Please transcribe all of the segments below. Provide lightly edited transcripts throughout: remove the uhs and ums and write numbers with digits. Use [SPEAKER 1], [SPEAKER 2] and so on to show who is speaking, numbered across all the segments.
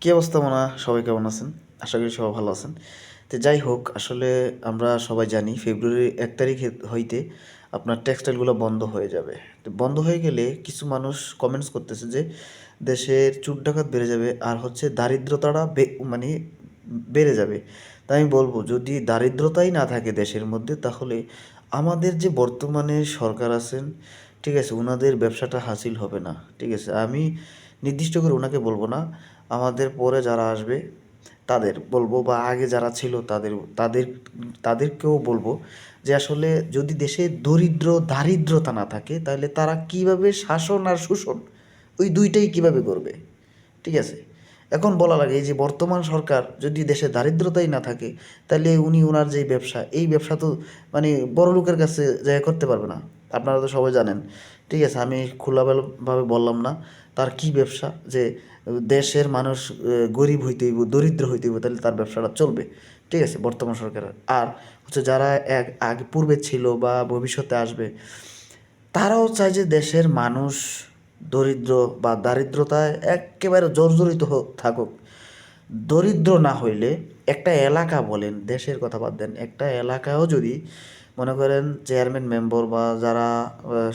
[SPEAKER 1] কী অবস্থা মোনা, সবাই কেমন আছেন? আশা করি সবাই ভালো আছেন। তো যাই হোক, আসলে আমরা সবাই জানি ফেব্রুয়ারির 1 তারিখ হইতে আপনার টেক্সটাইলগুলো বন্ধ হয়ে যাবে। তো বন্ধ হয়ে গেলে কিছু মানুষ কমেন্টস করতেছে যে দেশের চুর ডাকাত বেড়ে যাবে, আর হচ্ছে দারিদ্রতাটা মানে বেড়ে যাবে। তাই আমি বলবো, যদি দারিদ্রতাই না থাকে দেশের মধ্যে, তাহলে আমাদের যে বর্তমানে সরকার আছেন, ঠিক আছে, ওনাদের ব্যবসাটা হাসিল হবে না। ঠিক আছে, আমি নির্দিষ্ট করে ওনাকে বলবো না, আমাদের পরে যারা আসবে তাদের বলবো, বা আগে যারা ছিল তাদেরকেও বলবো যে আসলে যদি দেশে দারিদ্রতা না থাকে, তাহলে তারা কিভাবে শাসন আর শোষণ ওই দুইটাই কিভাবে করবে? ঠিক আছে, এখন বলা লাগে এই যে বর্তমান সরকার যদি দেশে দারিদ্রতাই না থাকে, তাহলে উনি ওনার যেই ব্যবসা, এই ব্যবসা তো মানে বড় লোকের কাছে যায় করতে পারবে না। আপনারা তো সবাই জানেন। ঠিক আছে, আমি খোলামেলাভাবে বললাম না তার কি ব্যবসা, যে দেশের মানুষ গরিব হইতে হইব, দরিদ্র হইতে হইব, তাহলে তার ব্যবসাটা চলবে। ঠিক আছে, বর্তমান সরকারের আর হচ্ছে যারা আগে পূর্বে ছিল বা ভবিষ্যতে আসবে, তারাও চায় যে দেশের মানুষ দরিদ্র বা দারিদ্রতায় একেবারে জর্জরিত থাকুক। দরিদ্র না হইলে একটা এলাকা বলেন, দেশের কথা বাদ দেন, একটা এলাকাও যদি মনে করেন চেয়ারম্যান মেম্বার বা যারা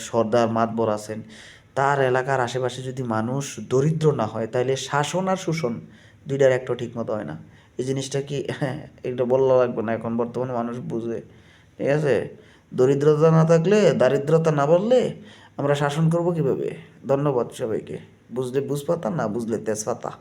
[SPEAKER 1] সর্দার মাতবর আছেন, তার এলাকার আশেপাশে যদি মানুষ দরিদ্র না হয়, তাহলে শাসন আর শোষণ দুইটার একটা ঠিক মতো হয় না। এই জিনিসটা কি এটা বলা লাগবে না, এখন বর্তমানে মানুষ বুঝে। ঠিক আছে, দরিদ্রতা না থাকলে, দারিদ্রতা না বললে আমরা শাসন করব কিভাবে? ধন্যবাদ সবাইকে। বুঝলে বুঝপাতা, না বুঝলে তেজপাতা।